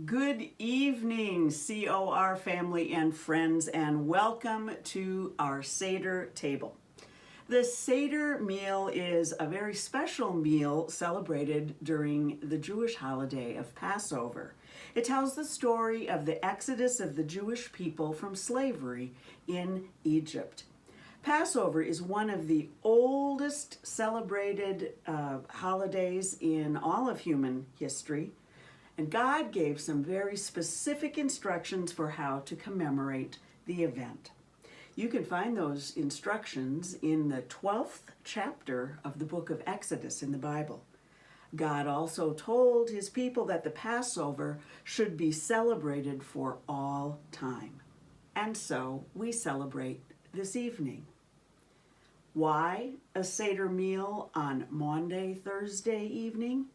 Good evening, COR family and friends, and welcome to our Seder table. The Seder meal is a very special meal celebrated during the Jewish holiday of Passover. It tells the story of the exodus of the Jewish people from slavery in Egypt. Passover is one of the oldest celebrated holidays in all of human history. And God gave some very specific instructions for how to commemorate the event. You can find those instructions in the 12th chapter of the book of Exodus in the Bible. God also told his people that the Passover should be celebrated for all time. And so we celebrate this evening. Why a Seder meal on Maundy, Thursday evening?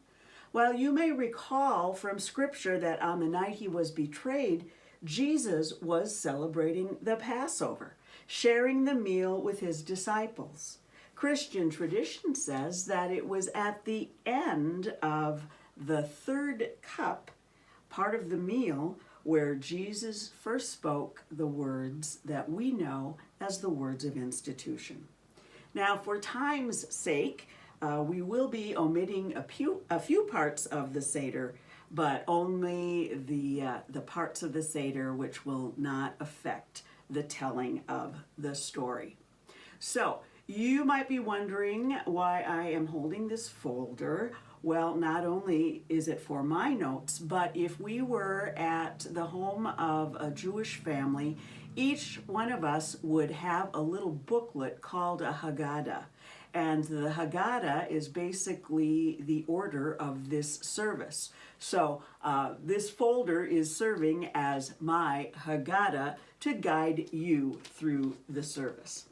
Well, you may recall from Scripture that on the night he was betrayed, Jesus was celebrating the Passover, sharing the meal with his disciples. Christian tradition says that it was at the end of the third cup, part of the meal, where Jesus first spoke the words that we know as the words of institution. Now, for time's sake, we will be omitting a few parts of the Seder, but only the parts of the Seder which will not affect the telling of the story. So, you might be wondering why I am holding this folder. Well, not only is it for my notes, but if we were at the home of a Jewish family, each one of us would have a little booklet called a Haggadah. And the Haggadah is basically the order of this service. So this folder is serving as my Haggadah to guide you through the service.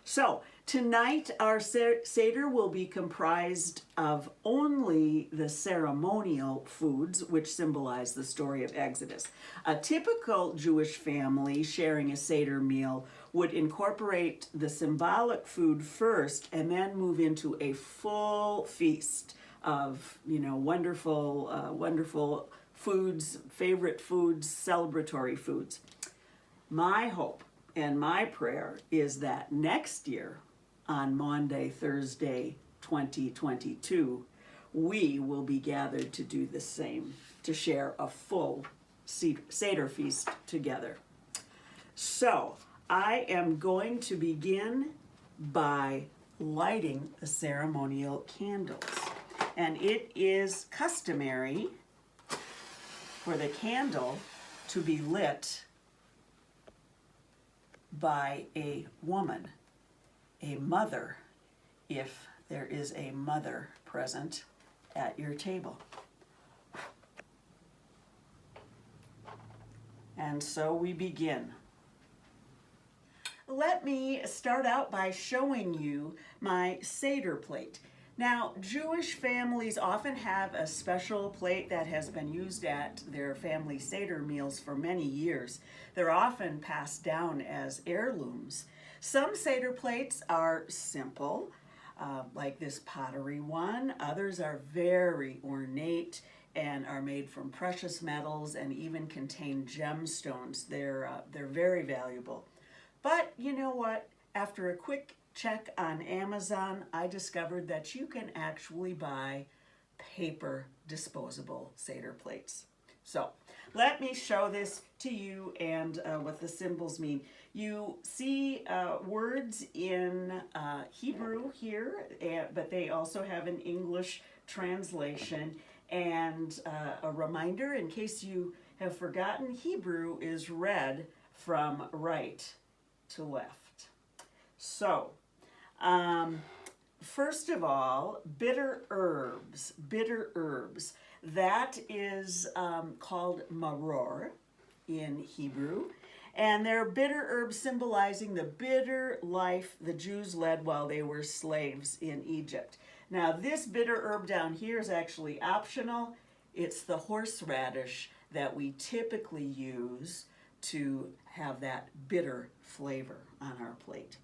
So tonight our Seder will be comprised of only the ceremonial foods which symbolize the story of Exodus. A typical Jewish family sharing a Seder meal would incorporate the symbolic food first and then move into a full feast of, wonderful foods, favorite foods, celebratory foods. My hope and my prayer is that next year, on Maundy, Thursday, 2022, we will be gathered to do the same, to share a full Seder feast together. So, I am going to begin by lighting the ceremonial candles. And it is customary for the candle to be lit by a woman, a mother, if there is a mother present at your table. And so we begin. Let me start out by showing you my Seder plate. Now, Jewish families often have a special plate that has been used at their family Seder meals for many years. They're often passed down as heirlooms. Some Seder plates are simple, like this pottery one. Others are very ornate and are made from precious metals and even contain gemstones. They're very valuable. But you know what? After a quick check on Amazon, I discovered that you can actually buy paper disposable Seder plates. So let me show this to you and what the symbols mean. You see words in Hebrew here, but they also have an English translation. And a reminder, in case you have forgotten, Hebrew is read from right to left. So, first of all, bitter herbs. That is called maror in Hebrew. And they're bitter herbs symbolizing the bitter life the Jews led while they were slaves in Egypt. Now, this bitter herb down here is actually optional. It's the horseradish that we typically use to have that bitter flavor on our plate.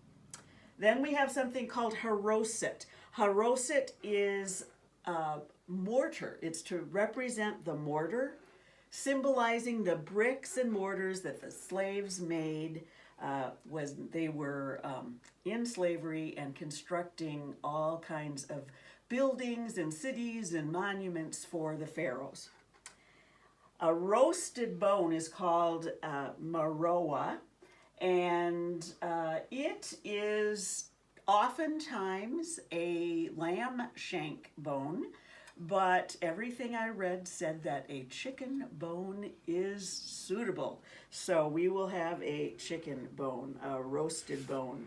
Then we have something called haroset. Haroset is mortar. It's to represent the mortar symbolizing the bricks and mortars that the slaves made was they were in slavery and constructing all kinds of buildings and cities and monuments for the pharaohs. A roasted bone is called maroa, and it is oftentimes a lamb shank bone, but everything I read said that a chicken bone is suitable. So we will have a chicken bone, a roasted bone.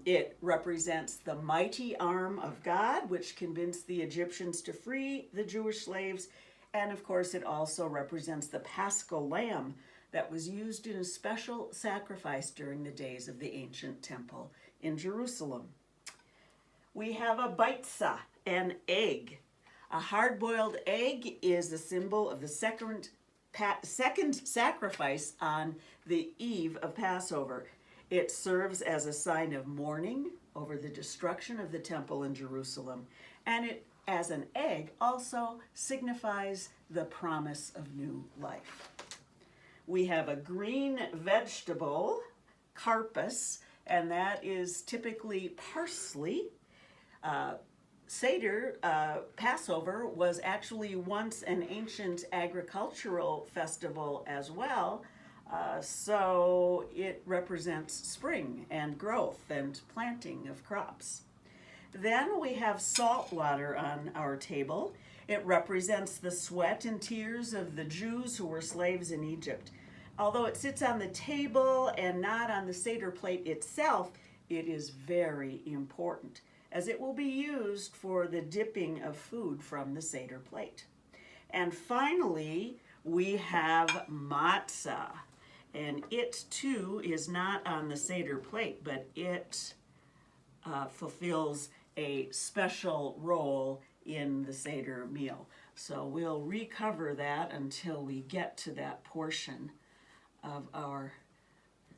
It represents the mighty arm of God, which convinced the Egyptians to free the Jewish slaves. And of course, it also represents the Paschal lamb that was used in a special sacrifice during the days of the ancient temple in Jerusalem. We have a baitza, an egg. A hard-boiled egg is a symbol of the second sacrifice on the eve of Passover. It serves as a sign of mourning over the destruction of the temple in Jerusalem, and it, as an egg, also signifies the promise of new life. We have a green vegetable, carpus, and that is typically parsley. Seder, Passover, was actually once an ancient agricultural festival as well, so it represents spring and growth and planting of crops. Then we have salt water on our table. It represents the sweat and tears of the Jews who were slaves in Egypt. Although it sits on the table and not on the Seder plate itself, it is very important, as it will be used for the dipping of food from the Seder plate. And finally, we have matzah. And it too is not on the Seder plate, but it fulfills a special role in the Seder meal. So we'll recover that until we get to that portion of our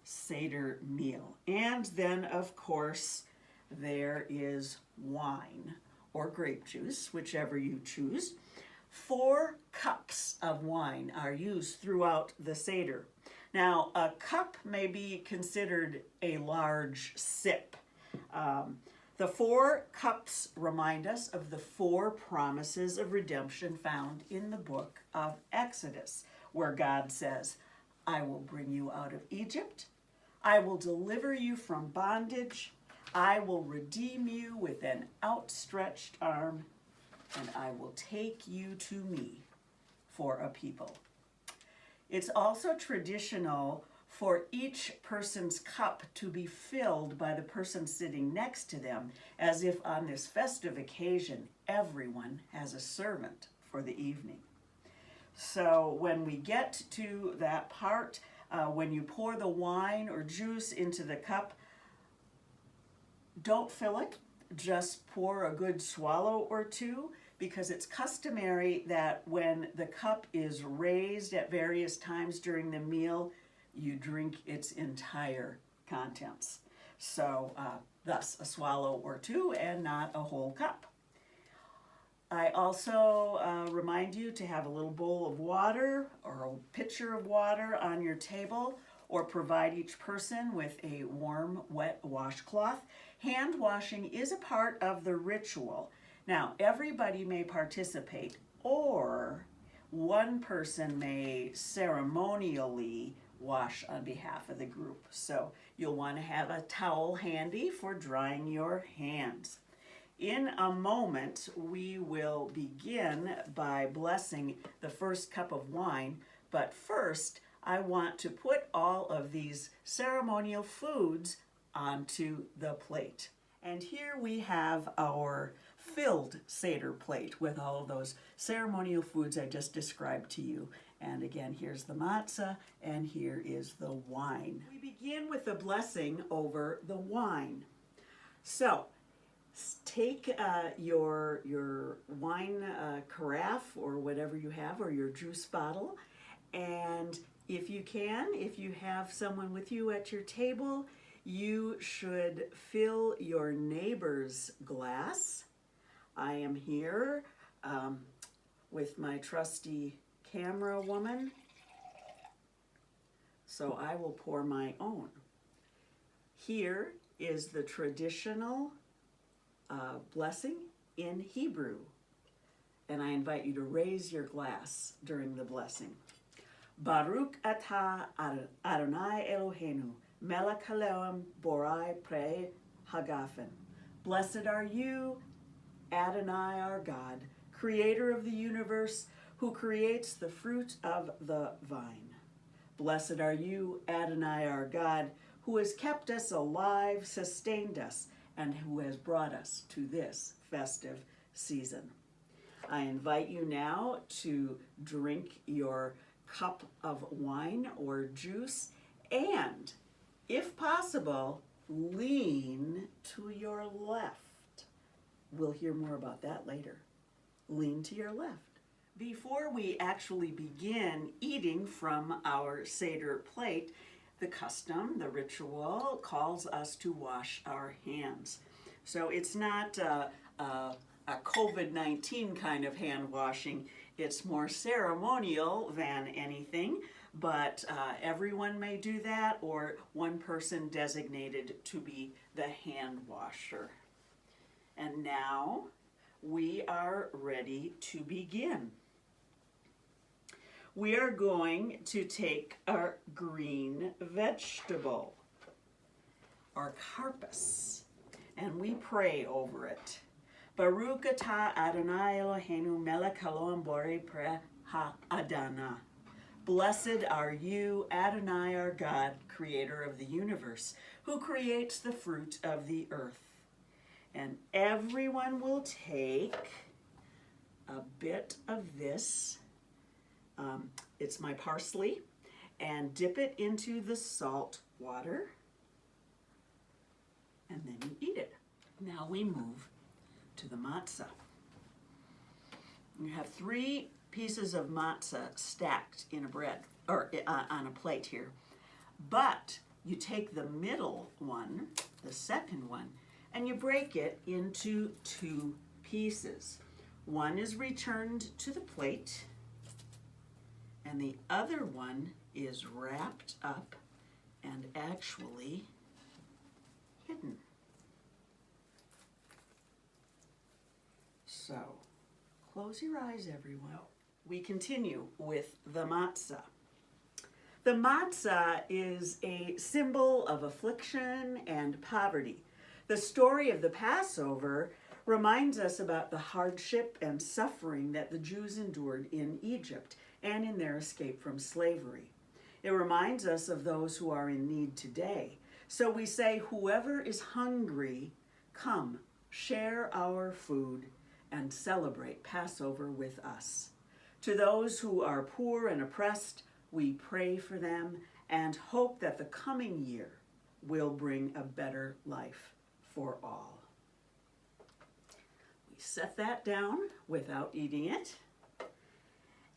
Seder meal. And then, of course, there is wine or grape juice, whichever you choose. 4 cups of wine are used throughout the Seder. Now, a cup may be considered a large sip. The 4 cups remind us of the 4 promises of redemption found in the book of Exodus, where God says, I will bring you out of Egypt, I will deliver you from bondage, I will redeem you with an outstretched arm, and I will take you to me for a people. It's also traditional for each person's cup to be filled by the person sitting next to them, as if on this festive occasion, everyone has a servant for the evening. So when we get to that part, when you pour the wine or juice into the cup, don't fill it, just pour a good swallow or two, because it's customary that when the cup is raised at various times during the meal, you drink its entire contents. So thus a swallow or two and not a whole cup. I also remind you to have a little bowl of water or a pitcher of water on your table, or provide each person with a warm, wet washcloth. Hand washing is a part of the ritual. Now, everybody may participate, or one person may ceremonially wash on behalf of the group. So you'll want to have a towel handy for drying your hands. In a moment, we will begin by blessing the first cup of wine, but first, I want to put all of these ceremonial foods onto the plate. And here we have our filled Seder plate with all of those ceremonial foods I just described to you. And again, here's the matzah, and here is the wine. We begin with the blessing over the wine. So, take your wine carafe or whatever you have, or your juice bottle, and if you have someone with you at your table, you should fill your neighbor's glass. I am here with my trusty camera woman, so I will pour my own. Here is the traditional blessing in Hebrew, and I invite you to raise your glass during the blessing. Baruch atah Adonai Eloheinu, melech haolam borai pre hagafen. Blessed are you, Adonai our God, creator of the universe, who creates the fruit of the vine. Blessed are you, Adonai our God, who has kept us alive, sustained us, and who has brought us to this festive season. I invite you now to drink your cup of wine or juice, and, if possible, lean to your left. We'll hear more about that later. Lean to your left. Before we actually begin eating from our Seder plate, the custom, the ritual, calls us to wash our hands. So it's not a COVID-19 kind of hand washing. It's more ceremonial than anything, but everyone may do that, or one person designated to be the hand washer. And now we are ready to begin. We are going to take our green vegetable, our carpus, and we pray over it. Baruch atah Adonai Eloheinu melech haolam borei pre ha'adana. Blessed are you, Adonai our God, creator of the universe, who creates the fruit of the earth. And everyone will take a bit of this. It's my parsley, and dip it into the salt water, and then you eat it. Now we move to the matzah. You have 3 pieces of matzah stacked in a bread, or on a plate here. But you take the middle one, the second one, and you break it into 2 pieces. One is returned to the plate, and the other one is wrapped up and actually hidden. So, close your eyes, everyone. We continue with the matzah. The matzah is a symbol of affliction and poverty. The story of the Passover reminds us about the hardship and suffering that the Jews endured in Egypt and in their escape from slavery. It reminds us of those who are in need today. So we say, whoever is hungry, come, share our food, and celebrate Passover with us. To those who are poor and oppressed, we pray for them and hope that the coming year will bring a better life for all. We set that down without eating it.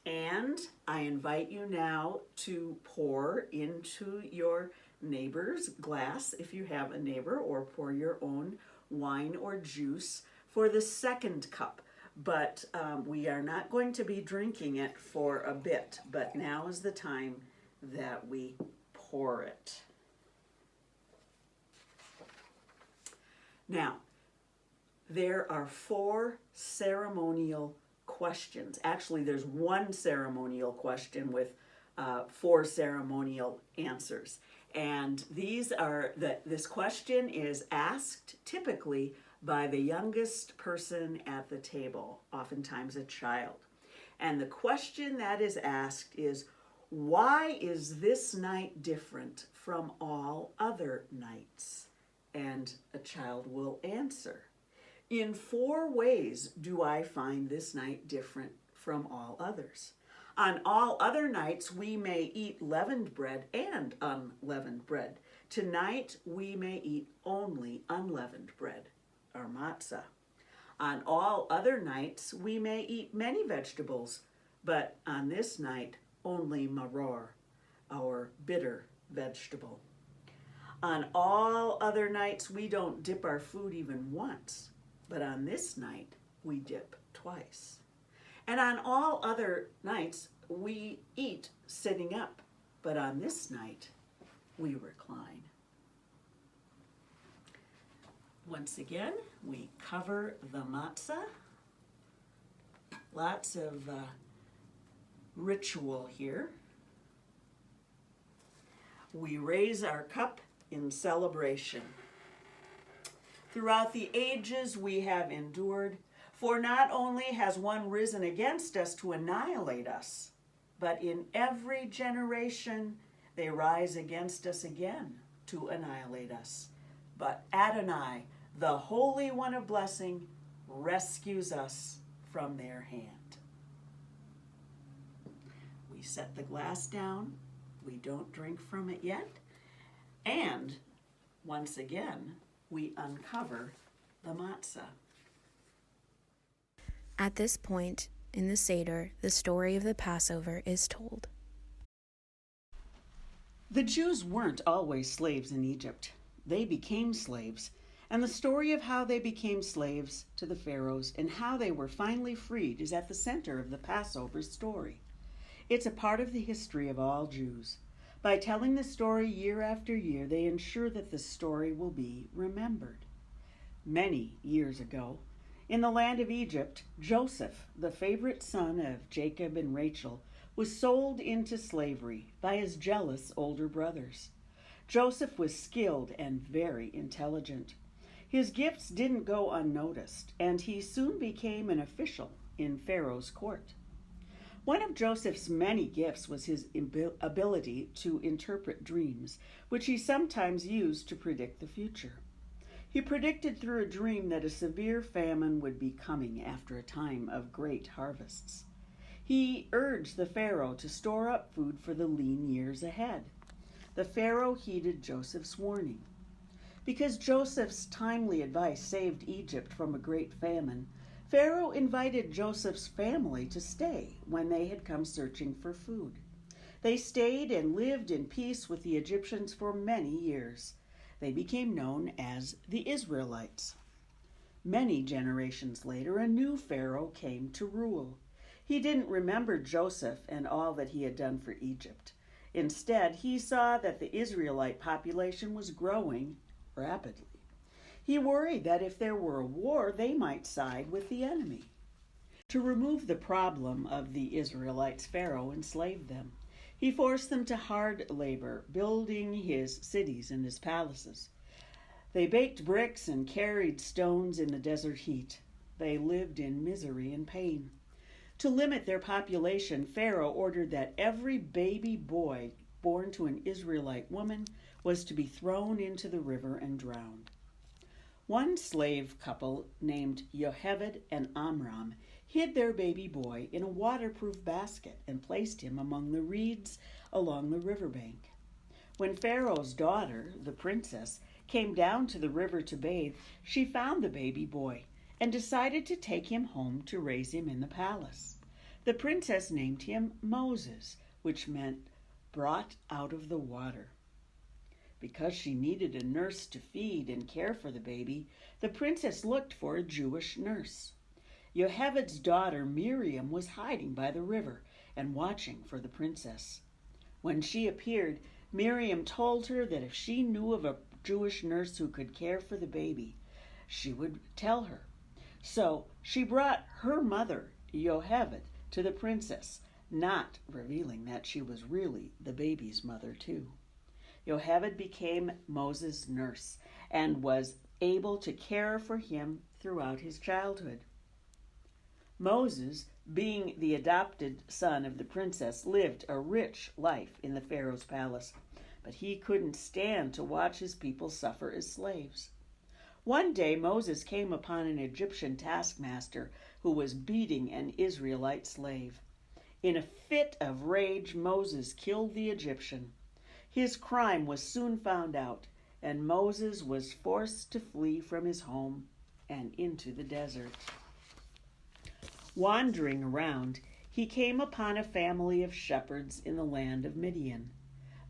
And I invite you now to pour into your neighbor's glass, if you have a neighbor, or pour your own wine or juice for the second cup. But we are not going to be drinking it for a bit, but now is the time that we pour it. Now, there are 4 ceremonial questions. Actually, there's 1 ceremonial question with 4 ceremonial answers. And this question is asked typically by the youngest person at the table, oftentimes a child. And the question that is asked is, why is this night different from all other nights? And a child will answer, in 4 ways do I find this night different from all others. On all other nights, we may eat leavened bread and unleavened bread. Tonight, we may eat only unleavened bread, or matzah. On all other nights, we may eat many vegetables, but on this night, only maror, our bitter vegetable. On all other nights, we don't dip our food even once, but on this night, we dip twice. And on all other nights, we eat sitting up, but on this night, we recline. Once again, we cover the matzah. Lots of ritual here. We raise our cup in celebration. Throughout the ages we have endured, for not only has one risen against us to annihilate us, but in every generation they rise against us again to annihilate us. But Adonai, the Holy One of blessing, rescues us from their hand. We set the glass down. We don't drink from it yet. And once again, we uncover the matzah. At this point in the Seder, the story of the Passover is told. The Jews weren't always slaves in Egypt. They became slaves, and the story of how they became slaves to the pharaohs and how they were finally freed is at the center of the Passover story. It's a part of the history of all Jews. By telling the story year after year, they ensure that the story will be remembered. Many years ago, in the land of Egypt, Joseph, the favorite son of Jacob and Rachel, was sold into slavery by his jealous older brothers. Joseph was skilled and very intelligent. His gifts didn't go unnoticed, and he soon became an official in Pharaoh's court. One of Joseph's many gifts was his ability to interpret dreams, which he sometimes used to predict the future. He predicted through a dream that a severe famine would be coming after a time of great harvests. He urged the Pharaoh to store up food for the lean years ahead. The Pharaoh heeded Joseph's warning. Because Joseph's timely advice saved Egypt from a great famine, Pharaoh invited Joseph's family to stay when they had come searching for food. They stayed and lived in peace with the Egyptians for many years. They became known as the Israelites. Many generations later, a new Pharaoh came to rule. He didn't remember Joseph and all that he had done for Egypt. Instead, he saw that the Israelite population was growing rapidly. He worried that if there were a war, they might side with the enemy. To remove the problem of the Israelites, Pharaoh enslaved them. He forced them to hard labor, building his cities and his palaces. They baked bricks and carried stones in the desert heat. They lived in misery and pain. To limit their population, Pharaoh ordered that every baby boy born to an Israelite woman was to be thrown into the river and drowned. One slave couple named Yocheved and Amram hid their baby boy in a waterproof basket and placed him among the reeds along the riverbank. When Pharaoh's daughter, the princess, came down to the river to bathe, she found the baby boy and decided to take him home to raise him in the palace. The princess named him Moses, which meant brought out of the water. Because she needed a nurse to feed and care for the baby, the princess looked for a Jewish nurse. Yocheved's daughter Miriam was hiding by the river and watching for the princess. When she appeared, Miriam told her that if she knew of a Jewish nurse who could care for the baby, she would tell her. So she brought her mother, Yocheved, to the princess, not revealing that she was really the baby's mother too. Yocheved became Moses' nurse and was able to care for him throughout his childhood. Moses, being the adopted son of the princess, lived a rich life in the Pharaoh's palace, but he couldn't stand to watch his people suffer as slaves. One day Moses came upon an Egyptian taskmaster who was beating an Israelite slave. In a fit of rage, Moses killed the Egyptian. His crime was soon found out, and Moses was forced to flee from his home and into the desert. Wandering around, he came upon a family of shepherds in the land of Midian.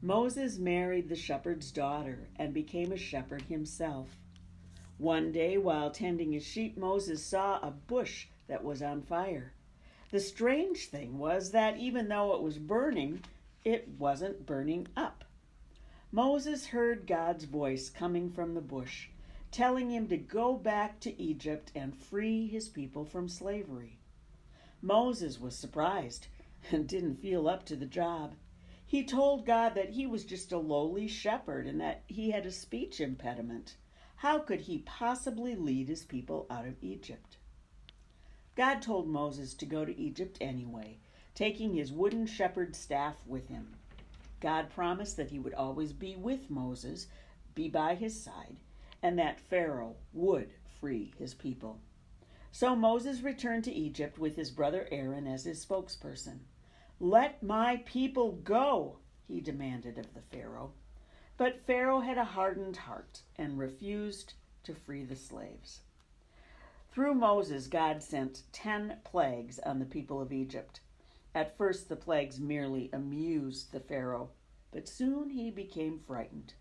Moses married the shepherd's daughter and became a shepherd himself. One day, while tending his sheep, Moses saw a bush that was on fire. The strange thing was that even though it was burning, it wasn't burning up. Moses heard God's voice coming from the bush, telling him to go back to Egypt and free his people from slavery. Moses was surprised and didn't feel up to the job. He told God that he was just a lowly shepherd and that he had a speech impediment. How could he possibly lead his people out of Egypt? God told Moses to go to Egypt anyway, taking his wooden shepherd's staff with him. God promised that he would always be with Moses, be by his side, and that Pharaoh would free his people. So Moses returned to Egypt with his brother Aaron as his spokesperson. "Let my people go," he demanded of the Pharaoh. But Pharaoh had a hardened heart and refused to free the slaves. Through Moses, God sent 10 plagues on the people of Egypt. At first, the plagues merely amused the Pharaoh, but soon he became frightened.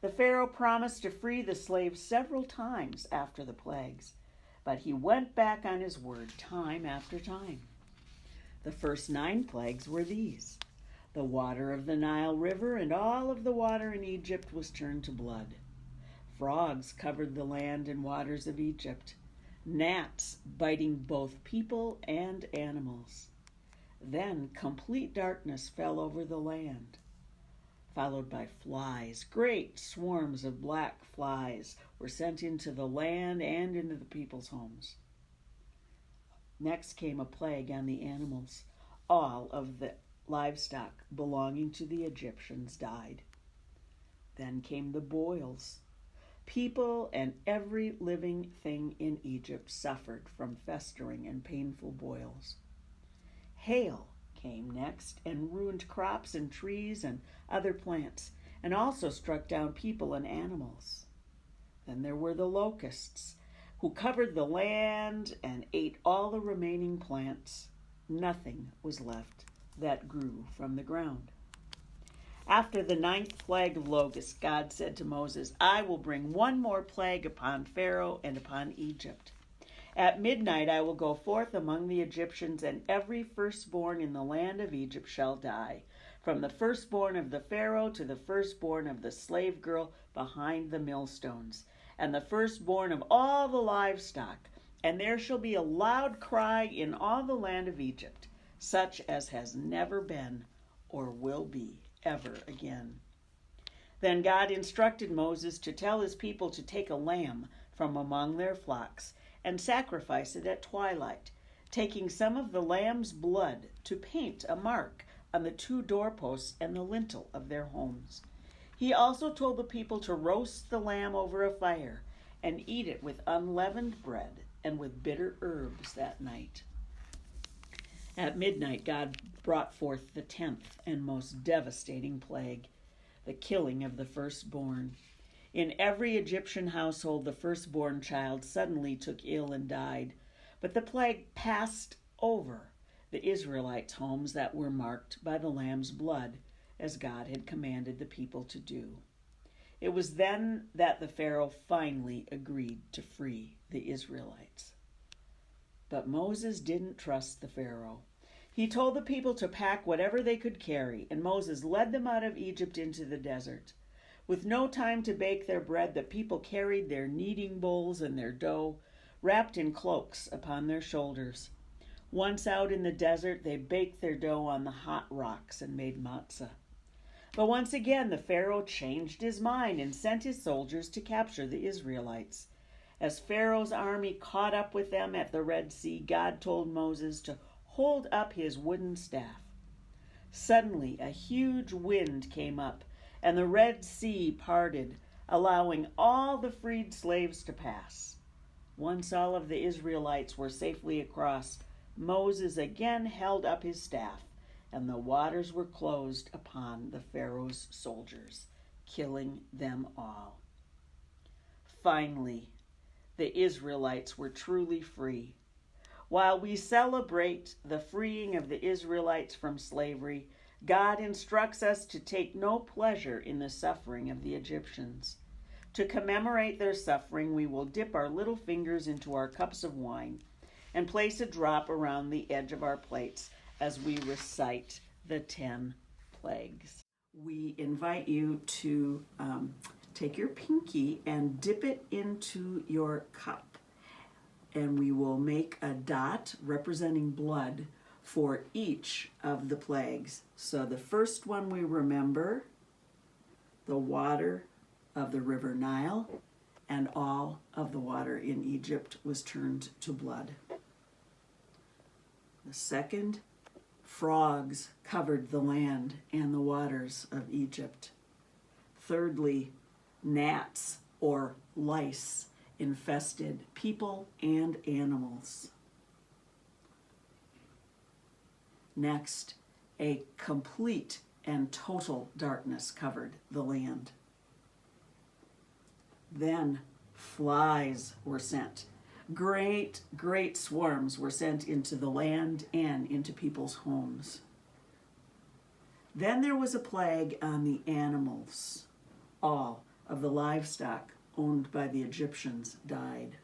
The Pharaoh promised to free the slaves several times after the plagues, but he went back on his word time after time. The first 9 plagues were these. The water of the Nile River and all of the water in Egypt was turned to blood. Frogs covered the land and waters of Egypt, gnats biting both people and animals. Then complete darkness fell over the land, followed by flies. Great swarms of black flies were sent into the land and into the people's homes. Next came a plague on the animals. All of the livestock belonging to the Egyptians died. Then came the boils. People and every living thing in Egypt suffered from festering and painful boils. Hail came next and ruined crops and trees and other plants, and also struck down people and animals. Then there were the locusts, who covered the land and ate all the remaining plants. Nothing was left that grew from the ground. After the 9th plague of locusts, God said to Moses, "I will bring one more plague upon Pharaoh and upon Egypt. At midnight I will go forth among the Egyptians, and every firstborn in the land of Egypt shall die, from the firstborn of the Pharaoh to the firstborn of the slave girl behind the millstones, and the firstborn of all the livestock. And there shall be a loud cry in all the land of Egypt, such as has never been or will be ever again." Then God instructed Moses to tell his people to take a lamb from among their flocks and sacrifice it at twilight, taking some of the lamb's blood to paint a mark on the 2 doorposts and the lintel of their homes. He also told the people to roast the lamb over a fire and eat it with unleavened bread and with bitter herbs that night. At midnight, God brought forth the 10th and most devastating plague, the killing of the firstborn. In every Egyptian household, the firstborn child suddenly took ill and died, but the plague passed over the Israelites' homes that were marked by the lamb's blood, as God had commanded the people to do. It was then that the Pharaoh finally agreed to free the Israelites. But Moses didn't trust the Pharaoh. He told the people to pack whatever they could carry, and Moses led them out of Egypt into the desert. With no time to bake their bread, the people carried their kneading bowls and their dough, wrapped in cloaks, upon their shoulders. Once out in the desert, they baked their dough on the hot rocks and made matzah. But once again, the Pharaoh changed his mind and sent his soldiers to capture the Israelites. As Pharaoh's army caught up with them at the Red Sea, God told Moses to hold up his wooden staff. Suddenly, a huge wind came up, and the Red Sea parted, allowing all the freed slaves to pass. Once all of the Israelites were safely across, Moses again held up his staff, and the waters were closed upon the Pharaoh's soldiers, killing them all. Finally, the Israelites were truly free. While we celebrate the freeing of the Israelites from slavery, God instructs us to take no pleasure in the suffering of the Egyptians. To commemorate their suffering, we will dip our little fingers into our cups of wine and place a drop around the edge of our plates as we recite the 10 plagues. We invite you to take your pinky and dip it into your cup, and we will make a dot representing blood for each of the plagues. So the first one we remember, the water of the river Nile, and all of the water in Egypt was turned to blood. The second, frogs covered the land and the waters of Egypt. Thirdly, gnats or lice infested people and animals. Next, a complete and total darkness covered the land. Then flies were sent. Great swarms were sent into the land and into people's homes. Then there was a plague on the animals. All of the livestock owned by the Egyptians died.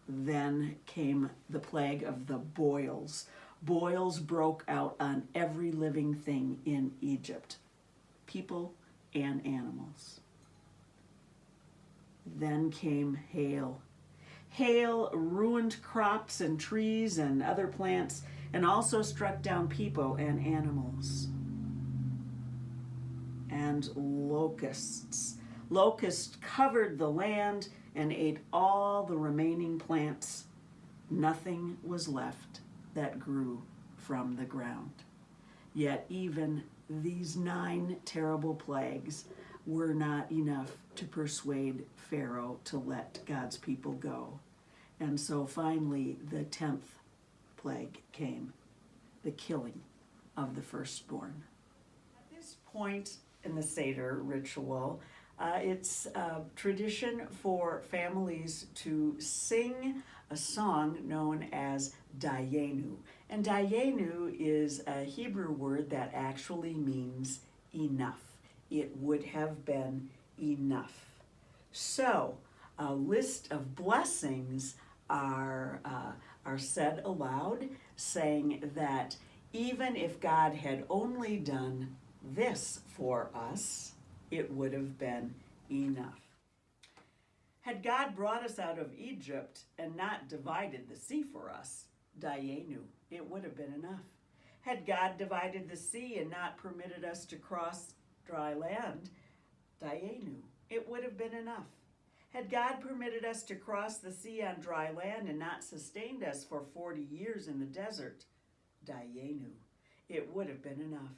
Then came the plague of the boils. Boils broke out on every living thing in Egypt, people and animals. Then came hail. Hail ruined crops and trees and other plants, and also struck down people and animals. And locusts. Locusts covered the land and ate all the remaining plants. Nothing was left that grew from the ground. Yet even these 9 terrible plagues were not enough to persuade Pharaoh to let God's people go. And so finally the 10th plague came, the killing of the firstborn. At this point in the Seder ritual, it's a tradition for families to sing a song known as Dayenu. And Dayenu is a Hebrew word that actually means enough. It would have been enough. So a list of blessings are said aloud, saying that even if God had only done this for us, it would have been enough. Had God brought us out of Egypt and not divided the sea for us, Dayenu, it would have been enough. Had God divided the sea and not permitted us to cross dry land, Dayenu, it would have been enough. Had God permitted us to cross the sea on dry land and not sustained us for 40 years in the desert, Dayenu, it would have been enough.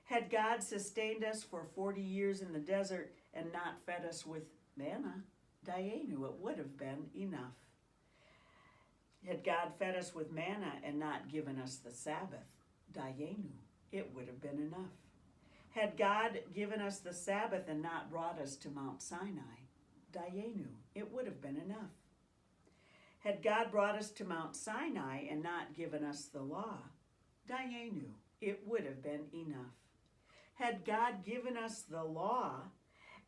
Had God sustained us for 40 years in the desert and not fed us with manna, Dayenu, it would have been enough. Had God fed us with manna and not given us the Sabbath, Dayenu, it would have been enough. Had God given us the Sabbath and not brought us to Mount Sinai, Dayenu, it would have been enough. Had God brought us to Mount Sinai and not given us the law, Dayenu, it would have been enough. Had God given us the law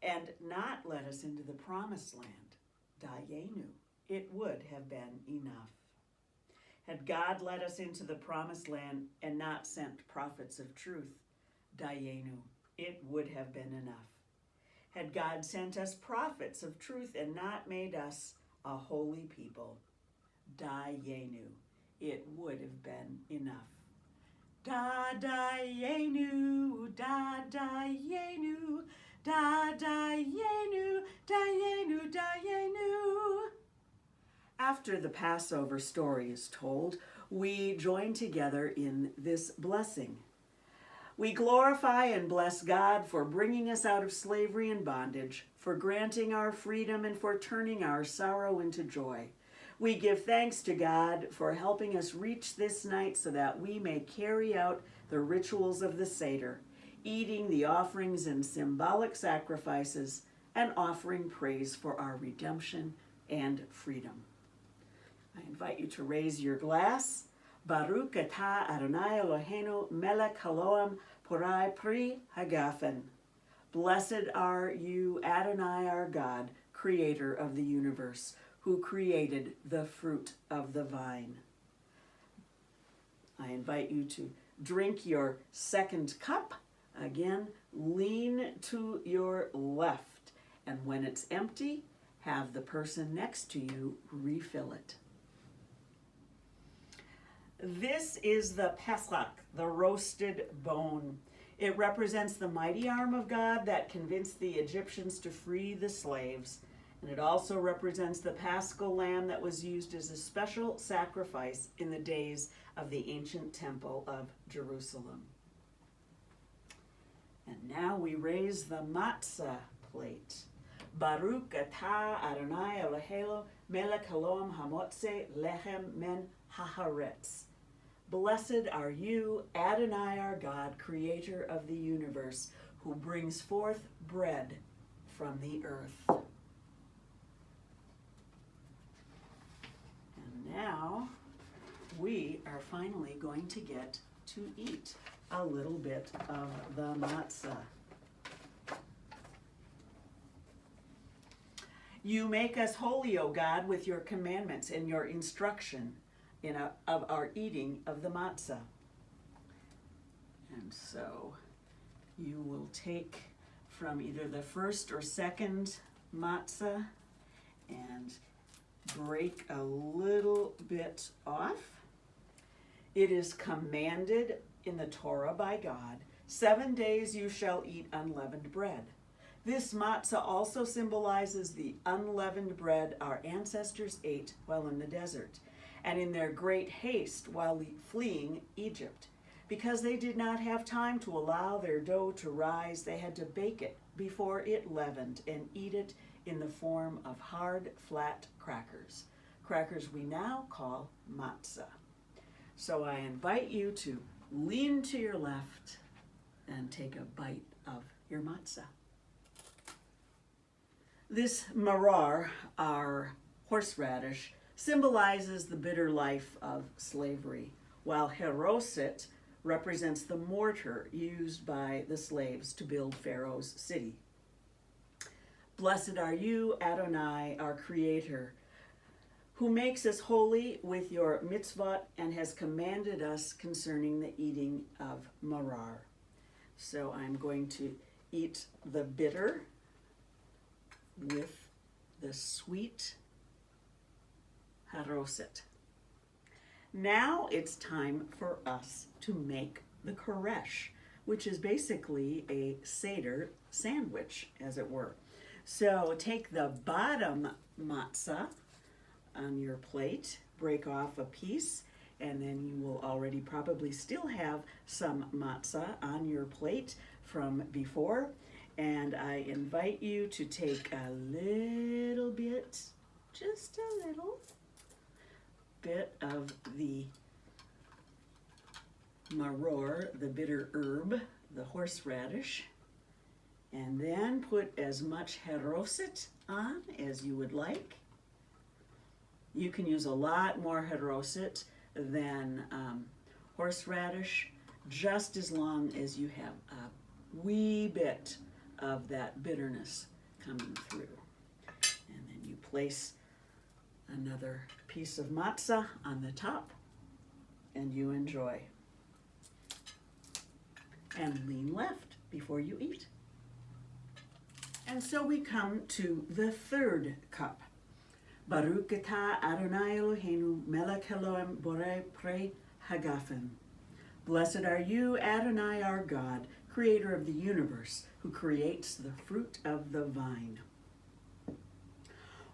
and not led us into the promised land, Dayenu, it would have been enough. Had God led us into the promised land and not sent prophets of truth, Dayenu, it would have been enough. Had God sent us prophets of truth and not made us a holy people, Dayenu, it would have been enough. Da Dayenu, da Dayenu, da Dayenu, Dayenu, Dayenu. After the Passover story is told, we join together in this blessing. We glorify and bless God for bringing us out of slavery and bondage, for granting our freedom, and for turning our sorrow into joy. We give thanks to God for helping us reach this night so that we may carry out the rituals of the Seder, eating the offerings and symbolic sacrifices, and offering praise for our redemption and freedom. I invite you to raise your glass. Baruch atah Adonai Eloheinu melech haolam porai pri hagafen. Blessed are you, Adonai our God, creator of the universe, who created the fruit of the vine. I invite you to drink your second cup. Again, lean to your left, and when it's empty, have the person next to you refill it. This is the Pesach, the roasted bone. It represents the mighty arm of God that convinced the Egyptians to free the slaves. And it also represents the Paschal lamb that was used as a special sacrifice in the days of the ancient temple of Jerusalem. And now we raise the matzah plate. Baruch atah Adonai Eloheinu melech haolam hamotze lechem men haaretz. Blessed are you, Adonai our God, creator of the universe, who brings forth bread from the earth. And now we are finally going to get to eat a little bit of the matzah. You make us holy, O God, with your commandments and your instruction of our eating of the matzah. And so you will take from either the first or second matzah and break a little bit off. It is commanded in the Torah by God, 7 days you shall eat unleavened bread. This matzah also symbolizes the unleavened bread our ancestors ate while in the desert, and in their great haste while fleeing Egypt. Because they did not have time to allow their dough to rise, they had to bake it before it leavened and eat it in the form of hard, flat crackers. Crackers we now call matzah. So I invite you to lean to your left and take a bite of your matzah. This marar, our horseradish, symbolizes the bitter life of slavery, while heroset represents the mortar used by the slaves to build Pharaoh's city. Blessed are you, Adonai, our Creator, who makes us holy with your mitzvot and has commanded us concerning the eating of marar. So I'm going to eat the bitter with the sweet haroset. Now it's time for us to make the koresh, which is basically a Seder sandwich, as it were. So take the bottom matzah on your plate, break off a piece, and then you will already probably still have some matzah on your plate from before. And I invite you to take a little bit, just a little bit of the maror, the bitter herb, the horseradish, and then put as much haroset on as you would like. You can use a lot more haroset than horseradish, just as long as you have a wee bit of that bitterness coming through. And then you place another piece of matzah on the top, and you enjoy. And lean left before you eat. And so we come to the third cup. Baruch atah Adonai Eloheinu melech haolam borei prei hagafen. Blessed are you, Adonai our God, creator of the universe, who creates the fruit of the vine.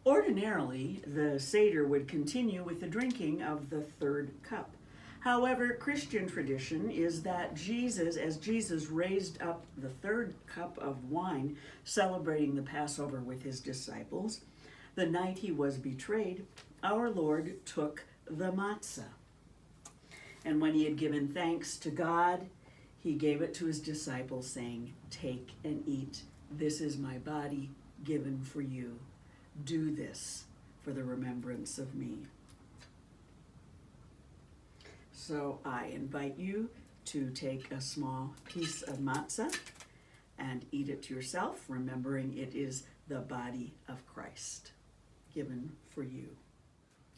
Ordinarily, the Seder would continue with the drinking of the third cup. However, Christian tradition is that as Jesus raised up the third cup of wine, celebrating the Passover with his disciples, the night he was betrayed, our Lord took the matzah. And when he had given thanks to God, he gave it to his disciples, saying, "Take and eat. This is my body given for you. Do this for the remembrance of me." So I invite you to take a small piece of matzah and eat it yourself, remembering it is the body of Christ. given for you."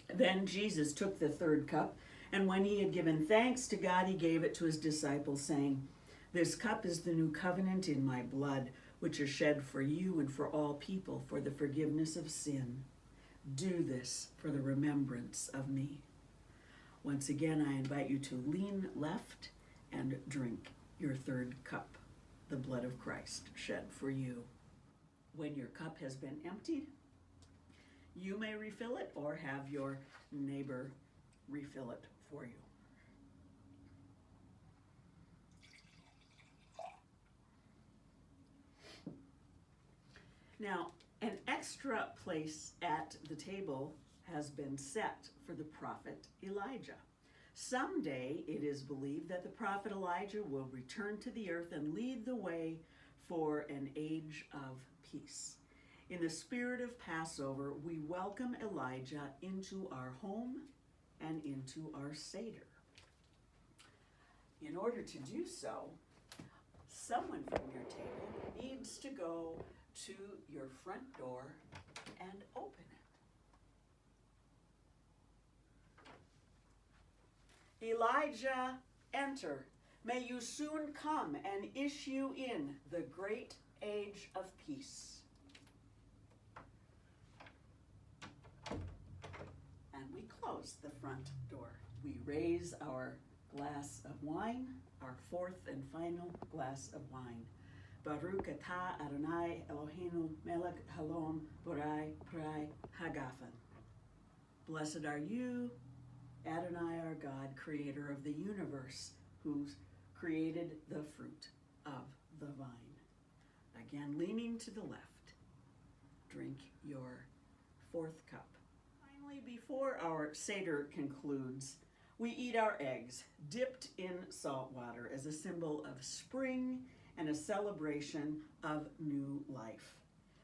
Then Jesus took the third cup, and when he had given thanks to God, he gave it to his disciples, saying, "This cup is the new covenant in my blood, which is shed for you and for all people for the forgiveness of sin. Do this for the remembrance of me." Once again, I invite you to lean left and drink your third cup, the blood of Christ shed for you. When your cup has been emptied, you may refill it or have your neighbor refill it for you. Now, an extra place at the table has been set for the prophet Elijah. Someday it is believed that the prophet Elijah will return to the earth and lead the way for an age of peace. In the spirit of Passover, we welcome Elijah into our home and into our Seder. In order to do so, someone from your table needs to go to your front door and open it. "Elijah, enter. May you soon come and issue in the great age of peace." And we close the front door. We raise our glass of wine, our fourth and final glass of wine. Baruch atah Adonai Eloheinu melech halom borai prai hagafen. Blessed are you, Adonai our God, creator of the universe, who's created the fruit of the vine. Again, leaning to the left, drink your fourth cup. Finally, before our Seder concludes, we eat our eggs dipped in salt water as a symbol of spring and a celebration of new life.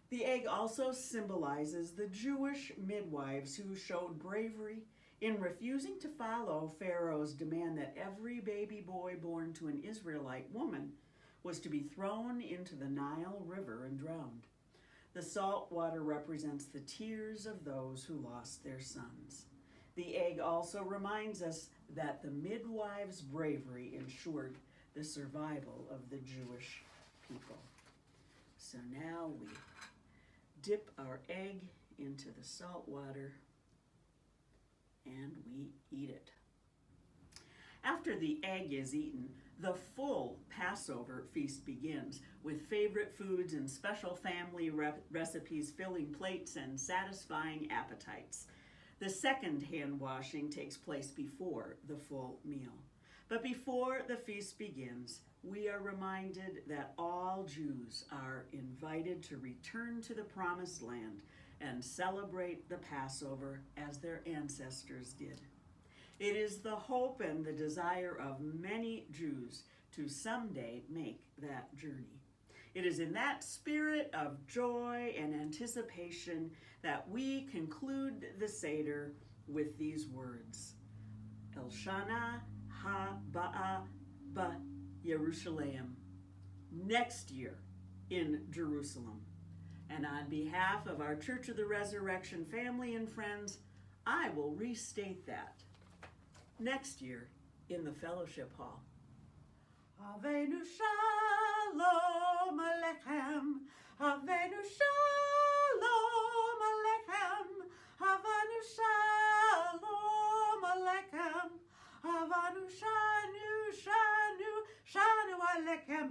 The egg also symbolizes the Jewish midwives who showed bravery in refusing to follow Pharaoh's demand that every baby boy born to an Israelite woman was to be thrown into the Nile River and drowned. The salt water represents the tears of those who lost their sons. The egg also reminds us that the midwives' bravery ensured the survival of the Jewish people. So now we dip our egg into the salt water and we eat it. After the egg is eaten, the full Passover feast begins with favorite foods and special family recipes filling plates and satisfying appetites. The second hand washing takes place before the full meal. But before the feast begins, we are reminded that all Jews are invited to return to the Promised Land and celebrate the Passover as their ancestors did. It is the hope and the desire of many Jews to someday make that journey. It is in that spirit of joy and anticipation that we conclude the Seder with these words: El Shana Ha-Ba'a Ba Yerushalayim, next year in Jerusalem. And on behalf of our Church of the Resurrection family and friends, I will restate that. Next year in the fellowship hall. Avenu Shalom Aleichem, Avenu Shalom Aleichem, Avenu Shalom Aleichem, Avenu Shanu Aleichem.